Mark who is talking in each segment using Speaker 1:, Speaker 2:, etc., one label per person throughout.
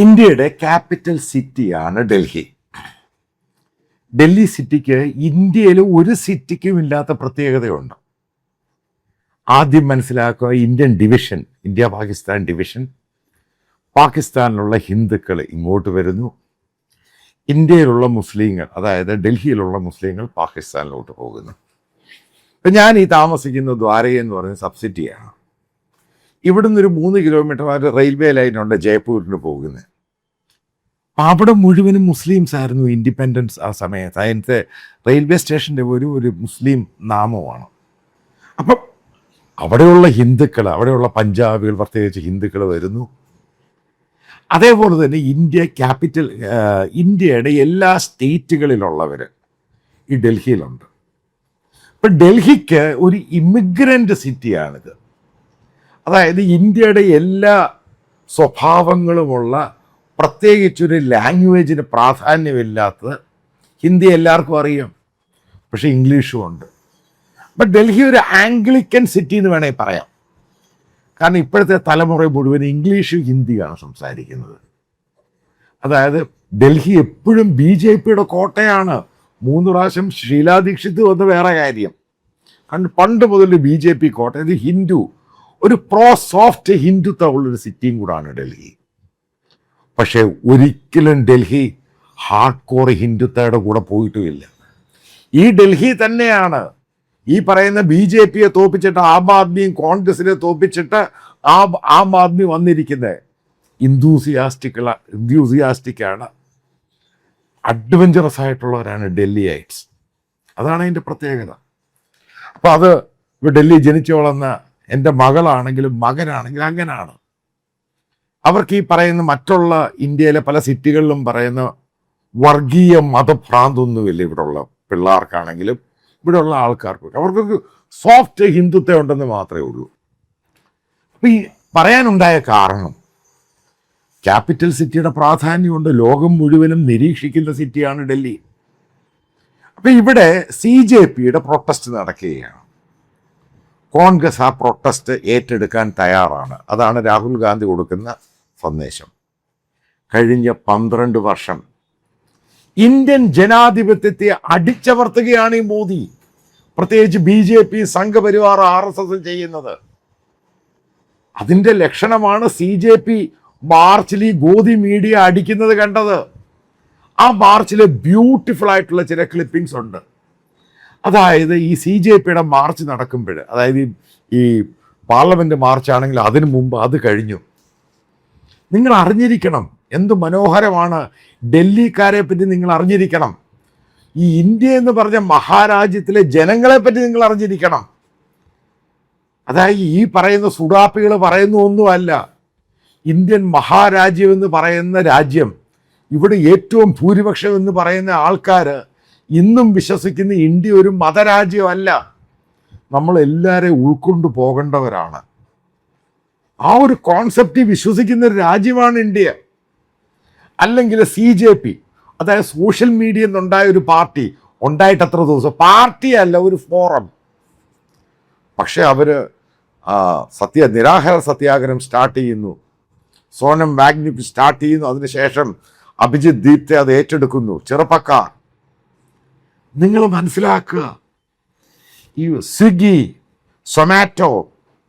Speaker 1: ഇന്ത്യയുടെ ക്യാപിറ്റൽ സിറ്റിയാണ് ഡൽഹി. ഡൽഹി സിറ്റിക്ക് ഇന്ത്യയിൽ ഒരു സിറ്റിക്കും ഇല്ലാത്ത പ്രത്യേകതയുണ്ട്. ആദ്യം മനസ്സിലാക്കുക, Indian division, India Pakistan division. പാകിസ്ഥാനിലുള്ള ഹിന്ദുക്കൾ ഇങ്ങോട്ട് വരുന്നു, ഇന്ത്യയിലുള്ള മുസ്ലിങ്ങൾ, അതായത് ഡൽഹിയിലുള്ള മുസ്ലിങ്ങൾ പാകിസ്ഥാനിലോട്ട് പോകുന്നു. ഇപ്പം ഞാൻ ഈ താമസിക്കുന്ന ദ്വാരക എന്ന് പറയുന്ന സബ്സിറ്റിയാണ്. ഇവിടുന്ന് ഒരു 3 കിലോമീറ്റർ റെയിൽവേ ലൈനുണ്ട് ജയ്പൂരിന് പോകുന്നത്. അവിടെ മുഴുവനും മുസ്ലിംസ് ആയിരുന്നു. ഇൻഡിപെൻഡൻസ് ആ സമയത്ത് അതിനത്തെ റെയിൽവേ സ്റ്റേഷൻ്റെ ഒരു മുസ്ലിം നാമമാണ്. അപ്പം അവിടെയുള്ള ഹിന്ദുക്കൾ, അവിടെയുള്ള പഞ്ചാബികൾ, പ്രത്യേകിച്ച് ഹിന്ദുക്കൾ വരുന്നു. അതേപോലെ തന്നെ ഇന്ത്യയുടെ എല്ലാ സ്റ്റേറ്റുകളിലുള്ളവർ ഈ ഡൽഹിയിലുണ്ട്. ഇപ്പം ഡൽഹിക്ക് ഒരു ഇമിഗ്രൻ്റ് സിറ്റിയാണിത്. അതായത് ഇന്ത്യയുടെ എല്ലാ സ്വഭാവങ്ങളുമുള്ള, പ്രത്യേകിച്ചൊരു ലാംഗ്വേജിന് പ്രാധാന്യമില്ലാത്തത്. ഹിന്ദി എല്ലാവർക്കും അറിയാം, പക്ഷേ ഇംഗ്ലീഷും ഉണ്ട്. ബട്ട് ഡൽഹി ഒരു ആംഗ്ലിക്കൻ സിറ്റി എന്ന് വേണമെങ്കിൽ പറയാം. കാരണം ഇപ്പോഴത്തെ തലമുറ മുഴുവൻ ഇംഗ്ലീഷും ഹിന്ദിയാണ് സംസാരിക്കുന്നത്. അതായത് ഡൽഹി എപ്പോഴും BJPയുടെ കോട്ടയാണ്. 3 പ്രാവശ്യം ഷീലാ ദീക്ഷിത് വന്ന് വേറെ കാര്യം. കാരണം പണ്ട് മുതൽ BJP കോട്ട. ഇത് ഹിന്ദു, ഒരു സോഫ്റ്റ് ഹിന്ദുത്വമുള്ളൊരു സിറ്റിയും കൂടാണ് ഡൽഹി. പക്ഷേ ഒരിക്കലും ഡൽഹി ഹാർഡ് കോർ ഹിന്ദുത്വയുടെ കൂടെ പോയിട്ടുമില്ല. ഈ ഡൽഹി തന്നെയാണ് ഈ പറയുന്ന BJPയെ തോപ്പിച്ചിട്ട് ആം ആദ്മിയും കോൺഗ്രസിനെ തോപ്പിച്ചിട്ട് ആം ആദ്മി വന്നിരിക്കുന്നത്. ഇൻഡ്യൂസിയാസ്റ്റിക്കാണ്, അഡ്വഞ്ചറസ് ആയിട്ടുള്ളവരാണ് ഡൽഹിയൈറ്റ്സ്. അതാണ് അതിൻ്റെ പ്രത്യേകത. അപ്പോൾ അത് ഡൽഹി ജനിച്ചു വളർന്ന എൻ്റെ മകളാണെങ്കിലും മകനാണെങ്കിലും അങ്ങനെയാണ്. അവർക്ക് ഈ പറയുന്ന മറ്റുള്ള ഇന്ത്യയിലെ പല സിറ്റികളിലും പറയുന്ന വർഗീയ മതഭ്രാന്തൊന്നുമില്ല. ഇവിടെയുള്ള പിള്ളേർക്കാണെങ്കിലും ഇവിടെയുള്ള ആൾക്കാർക്ക് അവർക്കൊരു സോഫ്റ്റ് ഹിന്ദുത്വം ഉണ്ടെന്ന് മാത്രമേ ഉള്ളൂ. അപ്പം ഈ പറയാനുണ്ടായ കാരണം, ക്യാപിറ്റൽ സിറ്റിയുടെ പ്രാധാന്യമുണ്ട്. ലോകം മുഴുവനും നിരീക്ഷിക്കുന്ന സിറ്റിയാണ് ഡൽഹി. അപ്പം ഇവിടെ CJPയുടെ പ്രൊട്ടസ്റ്റ് നടക്കുകയാണ്. കോൺഗ്രസ് ആ പ്രൊട്ടസ്റ്റ് ഏറ്റെടുക്കാൻ തയ്യാറാണ്. അതാണ് രാഹുൽ ഗാന്ധി കൊടുക്കുന്ന സന്ദേശം. കഴിഞ്ഞ 12 വർഷം ഇന്ത്യൻ ജനാധിപത്യത്തെ അടിച്ചമർത്തുകയാണ് ഈ മോദി, പ്രത്യേകിച്ച് BJP, സംഘപരിവാർ, RSS ചെയ്യുന്നത്. അതിൻ്റെ ലക്ഷണമാണ് CJP മാർച്ചിൽ ഈ ഗോദി മീഡിയ അടിക്കുന്നത് കണ്ടത്. ആ മാർച്ചിൽ ബ്യൂട്ടിഫുൾ ആയിട്ടുള്ള ചില ക്ലിപ്പിങ്സ് ഉണ്ട്. അതായത് ഈ CJPയുടെ മാർച്ച് നടക്കുമ്പോൾ, അതായത് ഈ പാർലമെൻറ്റ് മാർച്ചാണെങ്കിൽ അതിനു മുമ്പ് അത് കഴിഞ്ഞു. നിങ്ങൾ അറിഞ്ഞിരിക്കണം എന്ത് മനോഹരമാണ്. ഡൽഹിക്കാരെ പറ്റി നിങ്ങൾ അറിഞ്ഞിരിക്കണം. ഈ ഇന്ത്യ എന്ന് പറഞ്ഞ മഹാരാജ്യത്തിലെ ജനങ്ങളെ പറ്റി നിങ്ങൾ അറിഞ്ഞിരിക്കണം. അതായത് ഈ പറയുന്ന സുഡാപ്പികൾ പറയുന്ന ഒന്നുമല്ല. ഇന്ത്യൻ മഹാരാജ്യം എന്ന് പറയുന്ന രാജ്യം, ഇവിടെ ഏറ്റവും ഭൂരിപക്ഷം എന്ന് പറയുന്ന ആൾക്കാർ ഇന്നും വിശ്വസിക്കുന്ന ഇന്ത്യ ഒരു മതരാജ്യമല്ല. നമ്മളെല്ലാവരെയും ഉൾക്കൊണ്ടു പോകേണ്ടവരാണ്. ആ ഒരു കോൺസെപ്റ്റ് വിശ്വസിക്കുന്ന ഒരു രാജ്യമാണ് ഇന്ത്യ. അല്ലെങ്കിൽ CJP, അതായത് സോഷ്യൽ മീഡിയ എന്നുണ്ടായ ഒരു പാർട്ടി, ഉണ്ടായിട്ട് എത്ര ദിവസം, പാർട്ടിയല്ല, ഒരു ഫോറം. പക്ഷെ അവർ നിരാഹാര സത്യാഗ്രഹം സ്റ്റാർട്ട് ചെയ്യുന്നു. സോനം വാഗ്നിക് സ്റ്റാർട്ട് ചെയ്യുന്നു. അതിനുശേഷം അഭിജിത്ത് ദീപ്തെ അത് ഏറ്റെടുക്കുന്നു. ചെറുപ്പക്കാർ, നിങ്ങൾ മനസ്സിലാക്കുക, ഈ സ്വിഗ്ഗി, സൊമാറ്റോ,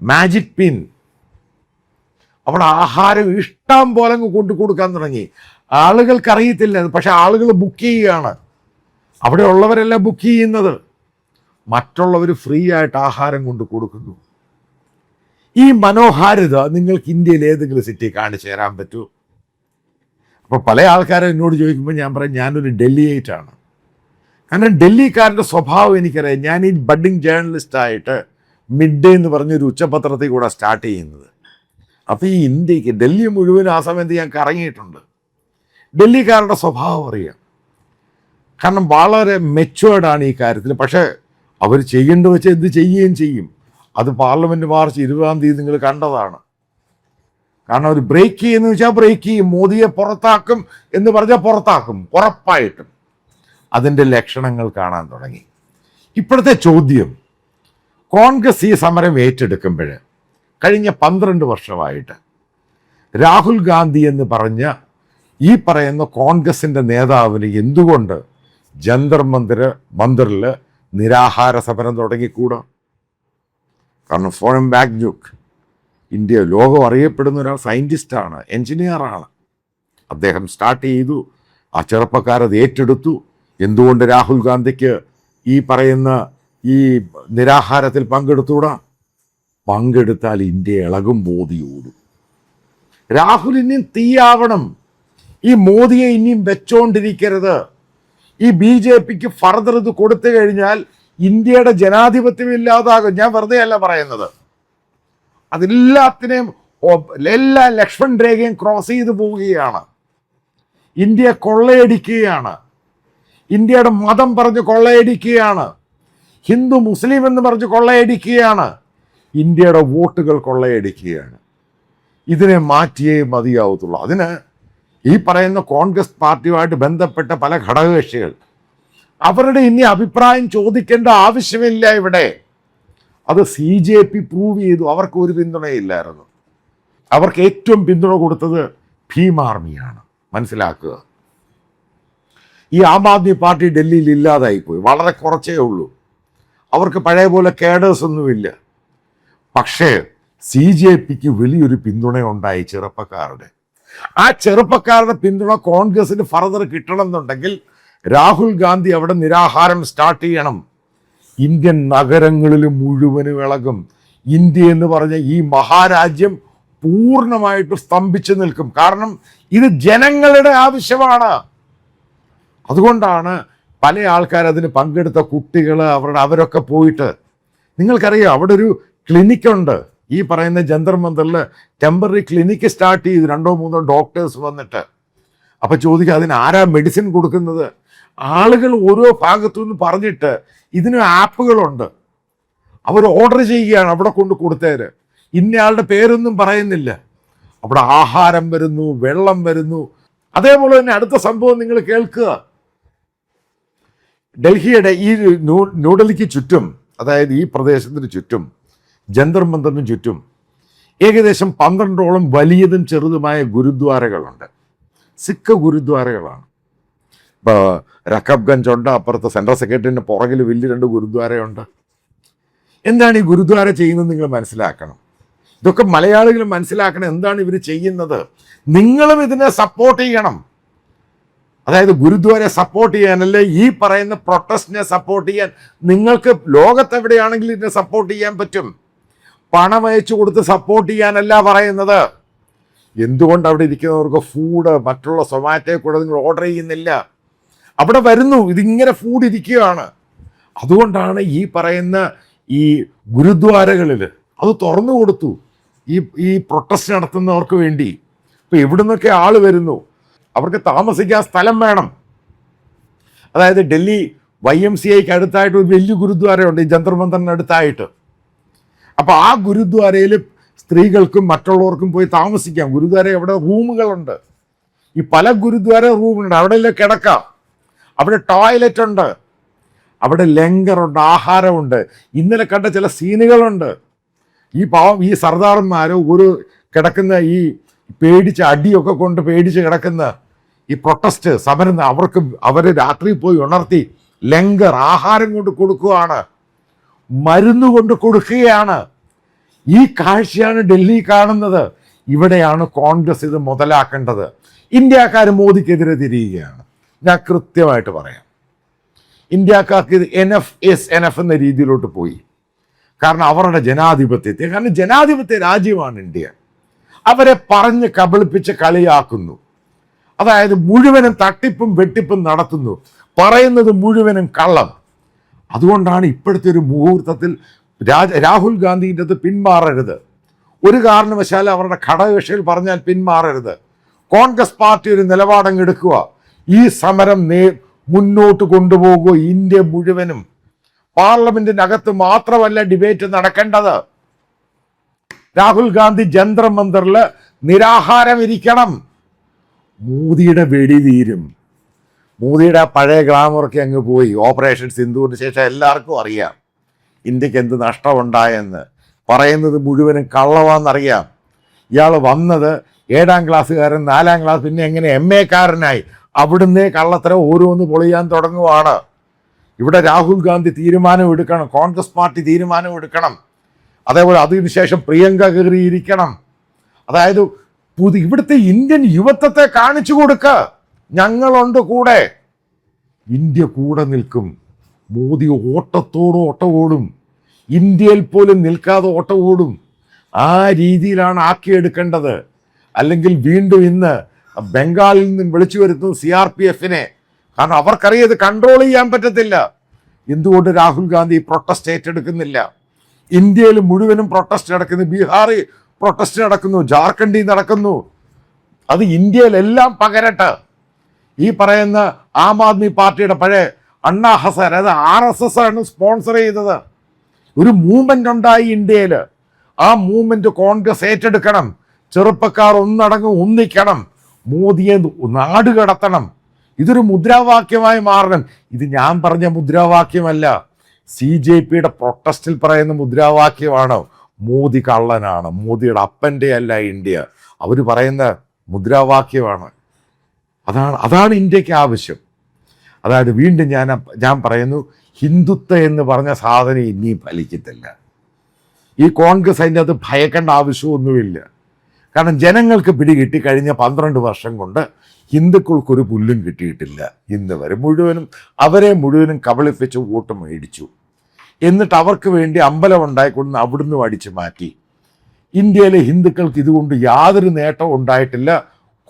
Speaker 1: മാജിക് പിൻ, അവിടെ ആഹാരം ഇഷ്ടം പോലെ കൊണ്ടു കൊടുക്കാൻ തുടങ്ങി. ആളുകൾക്കറിയത്തില്ല, പക്ഷെ ആളുകൾ ബുക്ക് ചെയ്യുകയാണ്. അവിടെ ഉള്ളവരെല്ലാം ബുക്ക് ചെയ്യുന്നത്. മറ്റുള്ളവർ ഫ്രീ ആയിട്ട് ആഹാരം കൊണ്ട് കൊടുക്കുന്നു. ഈ മനോഹാരിത നിങ്ങൾക്ക് ഇന്ത്യയിൽ ഏതെങ്കിലും സിറ്റി കാണിച്ചു തരാൻ പറ്റുമോ? അപ്പോൾ പല ആൾക്കാരും എന്നോട് ചോദിക്കുമ്പോൾ ഞാൻ പറയും, ഞാനൊരു ഡൽഹിയായിട്ടാണ്. കാരണം ഡൽഹിക്കാരൻ്റെ സ്വഭാവം എനിക്കറിയാം. ഞാൻ ഈ ബഡ്ഡിങ് ജേർണലിസ്റ്റായിട്ട് മിഡ് ഡേ എന്ന് പറഞ്ഞൊരു ഉച്ചപത്രത്തിൽ കൂടെ സ്റ്റാർട്ട് ചെയ്യുന്നത്. അപ്പോൾ ഈ ഇന്ത്യക്ക് ഡൽഹി മുഴുവൻ ആ സമയത്ത് ഞാൻ കറങ്ങിയിട്ടുണ്ട്. ഡൽഹിക്കാരുടെ സ്വഭാവം അറിയാം. കാരണം വളരെ മെച്ചുവേർഡാണ് ഈ കാര്യത്തിൽ. പക്ഷേ അവർ ചെയ്യേണ്ടത് വെച്ച് എന്ത് ചെയ്യുകയും ചെയ്യും. അത് പാർലമെൻറ്റ് മാർച്ച് 20-ാം തീയതി നിങ്ങൾ കണ്ടതാണ്. കാരണം അവർ ബ്രേക്ക് ചെയ്യുമെന്ന് വെച്ചാൽ ബ്രേക്ക് ചെയ്യും. മോദിയെ പുറത്താക്കും എന്ന് പറഞ്ഞാൽ പുറത്താക്കും, ഉറപ്പായിട്ടും. അതിൻ്റെ ലക്ഷണങ്ങൾ കാണാൻ തുടങ്ങി. ഇപ്പോഴത്തെ ചോദ്യം, കോൺഗ്രസ് ഈ സമരം ഏറ്റെടുക്കുമ്പോൾ കഴിഞ്ഞ 12 വർഷമായിട്ട് രാഹുൽ ഗാന്ധി എന്ന് പറഞ്ഞ ഈ പറയുന്ന കോൺഗ്രസിൻ്റെ നേതാവിന് എന്തുകൊണ്ട് ജന്തർ മന്ദിറിൽ നിരാഹാര സമരം തുടങ്ങിക്കൂടാ? കാരണം ഫോറം ബാഗ്ജുക്ക് ഇന്ത്യ ലോകം അറിയപ്പെടുന്ന ഒരാൾ സയൻറ്റിസ്റ്റാണ്, എൻജിനീയറാണ്. അദ്ദേഹം സ്റ്റാർട്ട് ചെയ്തു, ആ ചെറുപ്പക്കാരത് ഏറ്റെടുത്തു. എന്തുകൊണ്ട് രാഹുൽ ഗാന്ധിക്ക് ഈ പറയുന്ന ഈ നിരാഹാരത്തിൽ പങ്കെടുത്തുകൂടാ? പങ്കെടുത്താൽ ഇന്ത്യ ഇളകും, മോദിയോടും. രാഹുൽ ഇനിയും തീയാവണം. ഈ മോദിയെ ഇനിയും വെച്ചോണ്ടിരിക്കരുത്. ഈ BJPക്ക് ഫർദർ ഇത് കൊടുത്തു കഴിഞ്ഞാൽ ഇന്ത്യയുടെ ജനാധിപത്യം ഇല്ലാതാകും. ഞാൻ വെറുതെ അല്ല പറയുന്നത്. അതെല്ലാത്തിനെയും എല്ലാ ലക്ഷ്മൺ രേഖയും ക്രോസ് ചെയ്ത് പോവുകയാണ്. ഇന്ത്യ കൊള്ളയടിക്കുകയാണ്. ഇന്ത്യയുടെ മതം പറഞ്ഞ് കൊള്ളയടിക്കുകയാണ്. ഹിന്ദു മുസ്ലിം എന്ന് പറഞ്ഞ് കൊള്ളയടിക്കുകയാണ്. ഇന്ത്യയുടെ വോട്ടുകൾ കൊള്ളയടിക്കുകയാണ്. ഇതിനെ മാറ്റിയേ മതിയാവത്തുള്ളൂ. അതിന് ഈ പറയുന്ന കോൺഗ്രസ് പാർട്ടിയുമായിട്ട് ബന്ധപ്പെട്ട പല ഘടകകക്ഷികൾ അവരുടെ ഇനി അഭിപ്രായം ചോദിക്കേണ്ട ആവശ്യമില്ല ഇവിടെ. അത് CJP പ്രൂവ് ചെയ്തു. അവർക്ക് ഒരു പിന്തുണയില്ലായിരുന്നു. അവർക്ക് ഏറ്റവും പിന്തുണ കൊടുത്തത് ഭീം ആർമിയാണ്. മനസ്സിലാക്കുക. ഈ ആം ആദ്മി പാർട്ടി ഡൽഹിയിൽ ഇല്ലാതായിപ്പോയി. വളരെ കുറച്ചേ ഉള്ളൂ. അവർക്ക് പഴയ പോലെ കേഡേഴ്സ് ഒന്നുമില്ല. പക്ഷേ CJPക്ക് വലിയൊരു പിന്തുണയുണ്ടായി ചെറുപ്പക്കാരുടെ. ആ ചെറുപ്പക്കാരുടെ പിന്തുണ കോൺഗ്രസിന് ഫർദർ കിട്ടണമെന്നുണ്ടെങ്കിൽ രാഹുൽ ഗാന്ധി അവിടെ നിരാഹാരം സ്റ്റാർട്ട് ചെയ്യണം. ഇന്ത്യൻ നഗരങ്ങളിൽ മുഴുവനും ഇളകും. ഇന്ത്യ എന്ന് പറഞ്ഞ ഈ മഹാരാജ്യം പൂർണ്ണമായിട്ട് സ്തംഭിച്ചു നിൽക്കും. കാരണം ഇത് ജനങ്ങളുടെ ആവശ്യമാണ്. അതുകൊണ്ടാണ് പല ആൾക്കാർ അതിന് പങ്കെടുത്ത കുട്ടികൾ അവരൊക്കെ പോയിട്ട്, നിങ്ങൾക്കറിയാം അവിടെ ഒരു ക്ലിനിക്കുണ്ട്. ഈ പറയുന്ന ജന്തർ മന്ദിറിൽ ടെമ്പററി ക്ലിനിക്ക് സ്റ്റാർട്ട് ചെയ്തു. 2-3 ഡോക്ടേഴ്സ് വന്നിട്ട്. അപ്പം ചോദിക്കുക, അതിന് ആരാ മെഡിസിൻ കൊടുക്കുന്നത്? ആളുകൾ ഓരോ ഭാഗത്തു നിന്ന് പറഞ്ഞിട്ട് ഇതിന് ആപ്പുകളുണ്ട്. അവർ ഓർഡർ ചെയ്യുകയാണ് അവിടെ കൊണ്ട് കൊടുത്തേര്. ഇന്നയാളുടെ പേരൊന്നും പറയുന്നില്ല. അവിടെ ആഹാരം വരുന്നു, വെള്ളം വരുന്നു. അതേപോലെ തന്നെ അടുത്ത സംഭവം നിങ്ങൾ കേൾക്കുക. ഡൽഹിയുടെ ഈ ന്യൂഡൽഹിക്ക് ചുറ്റും, അതായത് ഈ പ്രദേശത്തിന് ചുറ്റും, ജന്തർ മന്ദിറിന് ചുറ്റും ഏകദേശം 12ഓളം വലിയതും ചെറുതുമായ ഗുരുദ്വാരകളുണ്ട്. സിഖ് ഗുരുദ്വാരകളാണ്. ഇപ്പോൾ രക്കബ്ഗഞ്ച് ഉണ്ട്, അപ്പുറത്ത് സെൻട്രൽ സെക്രട്ടറിൻ്റെ പുറകിൽ വലിയ 2 ഗുരുദ്വാരയുണ്ട്. എന്താണ് ഈ ഗുരുദ്വാര ചെയ്യുന്നത് നിങ്ങൾ മനസ്സിലാക്കണം. ഇതൊക്കെ മലയാളികൾ മനസ്സിലാക്കണം. എന്താണ് ഇവർ ചെയ്യുന്നത്? നിങ്ങളും ഇതിനെ സപ്പോർട്ട് ചെയ്യണം. അതായത് ഗുരുദ്വാരെ സപ്പോർട്ട് ചെയ്യാനല്ലേ ഈ പറയുന്ന പ്രൊട്ടസ്റ്റിനെ സപ്പോർട്ട് ചെയ്യാൻ നിങ്ങൾക്ക് ലോകത്തെവിടെയാണെങ്കിലും ഇതിനെ സപ്പോർട്ട് ചെയ്യാൻ പറ്റും. പണം അയച്ചു കൊടുത്ത് സപ്പോർട്ട് ചെയ്യാനല്ല പറയുന്നത്. എന്തുകൊണ്ട് അവിടെ ഇരിക്കുന്നവർക്ക് ഫുഡ് മറ്റുള്ള സൊമാറ്റോയിൽ കൂടെ നിങ്ങൾ ഓർഡർ ചെയ്യുന്നില്ല? അവിടെ വരുന്നു, ഇതിങ്ങനെ ഫുഡ് ഇരിക്കുകയാണ്. അതുകൊണ്ടാണ് ഈ പറയുന്ന ഈ ഗുരുദ്വാരകളിൽ അത് തുറന്നു കൊടുത്തു ഈ പ്രൊട്ടസ്റ്റ് നടത്തുന്നവർക്ക് വേണ്ടി. ഇപ്പം എവിടെ നിന്നൊക്കെ ആൾ വരുന്നു, അവർക്ക് താമസിക്കാൻ സ്ഥലം വേണം. അതായത് ഡൽഹി YMCAയ്ക്ക് അടുത്തായിട്ട് ഒരു വലിയ ഗുരുദ്വാരയുണ്ട്, ഈ ജന്തർ മന്ദിറിന് അടുത്തായിട്ട്. അപ്പോൾ ആ ഗുരുദ്വാരയിൽ സ്ത്രീകൾക്കും മറ്റുള്ളവർക്കും പോയി താമസിക്കാം. ഗുരുദ്വാര അവിടെ റൂമുകളുണ്ട്. ഈ പല ഗുരുദ്വാര റൂമുണ്ട്. അവിടെ എല്ലാം കിടക്കാം. അവിടെ ടോയ്ലറ്റ് ഉണ്ട്, അവിടെ ലങ്കറുണ്ട്, ആഹാരമുണ്ട്. ഇന്നലെ കണ്ട ചില സീനുകളുണ്ട്. ഈ സർദാർമാർ ഒരു കിടക്കുന്ന ഈ പേടിച്ച് അടിയൊക്കെ കൊണ്ട് പേടിച്ച് കിടക്കുന്ന ഈ പ്രൊട്ടസ്റ്റ് സമരം അവർ രാത്രി പോയി ഉണർത്തി ലങ്കർ ആഹാരം കൊണ്ട് കൊടുക്കുകയാണ്, മരുന്ന് കൊണ്ട് കൊടുക്കുകയാണ്. ഈ കാഴ്ചയാണ് ഡൽഹി കാണുന്നത്. ഇവിടെയാണ് കോൺഗ്രസ് ഇത് മുതലാക്കേണ്ടത്. ഇന്ത്യക്കാർ മോദിക്കെതിരെ തിരിയുകയാണ്. ഞാൻ കൃത്യമായിട്ട് പറയാം, ഇന്ത്യക്കാർക്ക് ഇത് എനഫ് എസ് എനഫ് എന്ന രീതിയിലോട്ട് പോയി. കാരണം അവരുടെ ജനാധിപത്യത്തെ, കാരണം ജനാധിപത്യ രാജ്യമാണ് ഇന്ത്യ. അവരെ പറഞ്ഞ് കബളിപ്പിച്ച് കളിയാക്കുന്നു. അതായത് മുഴുവനും തട്ടിപ്പും വെട്ടിപ്പും നടത്തുന്നു, പറയുന്നത് മുഴുവനും കള്ളം. അതുകൊണ്ടാണ് ഇപ്പോഴത്തെ ഒരു മുഹൂർത്തത്തിൽ രാഹുൽ ഗാന്ധിൻ്റെ അത് പിന്മാറരുത്. ഒരു കാരണവശാലും അവരുടെ ഘടകകക്ഷികൾ പറഞ്ഞാൽ പിന്മാറരുത്. കോൺഗ്രസ് പാർട്ടി ഒരു നിലപാടങ്ങ് എടുക്കുക, ഈ സമരം മുന്നോട്ട് കൊണ്ടുപോകുക. ഇന്ത്യ മുഴുവനും, പാർലമെന്റിനകത്ത് മാത്രമല്ല ഡിബേറ്റ് നടക്കേണ്ടത്. രാഹുൽ ഗാന്ധി ജന്തർ മന്ദിറിൽ നിരാഹാരം ഇരിക്കണം. മോദിയുടെ വെടി തീരും. മോദിയുടെ പഴയ ഗ്ലാമറൊക്കെ അങ്ങ് പോയി. ഓപ്പറേഷൻ സിന്ദൂറിന് ശേഷം എല്ലാവർക്കും അറിയാം ഇന്ത്യക്ക് എന്ത് നഷ്ടമുണ്ടായെന്ന്. പറയുന്നത് മുഴുവനും കള്ളവാന്നറിയാം. ഇയാൾ വന്നത് 7ാം ക്ലാസ്സുകാരൻ 4ാം ക്ലാസ്, പിന്നെ എങ്ങനെ MA കാരനായി. അവിടുന്ന് കള്ളത്തരം ഓരോന്ന് പൊളിയാൻ തുടങ്ങുവാണ്. ഇവിടെ രാഹുൽ ഗാന്ധി തീരുമാനമെടുക്കണം, കോൺഗ്രസ് പാർട്ടി തീരുമാനമെടുക്കണം. അതേപോലെ അതിനുശേഷം പ്രിയങ്ക ഗാന്ധി ഇരിക്കണം. അതായത് ഇവിടുത്തെ ഇന്ത്യൻ യുവത്വത്തെ കാണിച്ചു കൊടുക്കുക, ഞങ്ങളുണ്ട് കൂടെ, ഇന്ത്യ കൂടെ നിൽക്കും. മോദി ഓട്ടം ഓടും, ഇന്ത്യയിൽ പോലും നിൽക്കാതെ ഓട്ടം ഓടും. ആ രീതിയിലാണ് ആക്കിയെടുക്കേണ്ടത്. അല്ലെങ്കിൽ വീണ്ടും ഇന്ന് ബംഗാളിൽ നിന്നും വിളിച്ചു വരുത്തും CRPF-നെ. കാരണം അവർക്കറിയാം ഇത് കൺട്രോൾ ചെയ്യാൻ പറ്റത്തില്ല. എന്തുകൊണ്ട് രാഹുൽ ഗാന്ധി പ്രൊട്ടസ്റ്റ് ഏറ്റെടുക്കുന്നില്ല? ഇന്ത്യയിൽ മുഴുവനും പ്രൊട്ടസ്റ്റ് നടക്കുന്നു, ബീഹാറിൽ പ്രൊട്ടസ്റ്റ് നടക്കുന്നു, ജാർഖണ്ഡിൽ നടക്കുന്നു. അത് ഇന്ത്യയിലെല്ലാം പകരട്ടെ. ഈ പറയുന്ന ആം ആദ്മി പാർട്ടിയുടെ പഴയ അണ്ണാ ഹസാരെ, അത് RSS ആണ് സ്പോൺസർ ചെയ്തത്. ഒരു മൂവ്മെന്റ് ഉണ്ടായി ഇന്ത്യയിൽ. ആ മൂവ്മെന്റ് കോൺഗ്രസ് ഏറ്റെടുക്കണം. ചെറുപ്പക്കാർ ഒന്നിക്കണം, മോദിയെ നാട് കടത്തണം. ഇതൊരു മുദ്രാവാക്യമായി മാറണം. ഇത് ഞാൻ പറഞ്ഞ മുദ്രാവാക്യമല്ല, CJPയുടെ പ്രൊട്ടസ്റ്റിൽ പറയുന്ന മുദ്രാവാക്യമാണ്. മോദി കള്ളനാണ്, മോദിയുടെ അപ്പൻ്റെ അല്ല ഇന്ത്യ, അവർ പറയുന്ന മുദ്രാവാക്യമാണ്. അതാണ് ഇന്ത്യക്ക് ആവശ്യം. അതായത് വീണ്ടും ഞാൻ പറയുന്നു, ഹിന്ദുത്വം എന്ന് പറഞ്ഞ സാധനം ഇനിയും ഫലിക്കത്തില്ല. ഈ കോൺഗ്രസ് അതിൻ്റെ അത് ഭയക്കേണ്ട ആവശ്യമൊന്നുമില്ല. കാരണം ജനങ്ങൾക്ക് പിടികിട്ടി, കഴിഞ്ഞ 12 വർഷം കൊണ്ട് ഹിന്ദുക്കൾക്കൊരു പുല്ലും കിട്ടിയിട്ടില്ല. ഇന്ന് വരെ അവരെ മുഴുവനും കബളിപ്പിച്ച് വോട്ട് മേടിച്ചു. എന്നിട്ട് അവർക്ക് വേണ്ടി അമ്പലം ഉണ്ടായിക്കൊണ്ട് അവിടുന്ന് അടിച്ചു മാറ്റി. ഇന്ത്യയിലെ ഹിന്ദുക്കൾക്ക് ഇതുകൊണ്ട് യാതൊരു നേട്ടവും ഉണ്ടായിട്ടില്ല,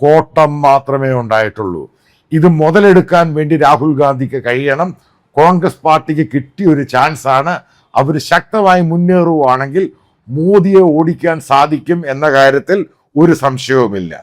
Speaker 1: കോട്ടം മാത്രമേ ഉണ്ടായിട്ടുള്ളൂ. ഇത് മുതലെടുക്കാൻ വേണ്ടി രാഹുൽ ഗാന്ധിക്ക് കഴിയണം. കോൺഗ്രസ് പാർട്ടിക്ക് കിട്ടിയൊരു ചാൻസാണ്. അവർ ശക്തമായി മുന്നേറുകയാണെങ്കിൽ മോദിയെ ഓടിക്കാൻ സാധിക്കും എന്ന കാര്യത്തിൽ ഒരു സംശയവുമില്ല.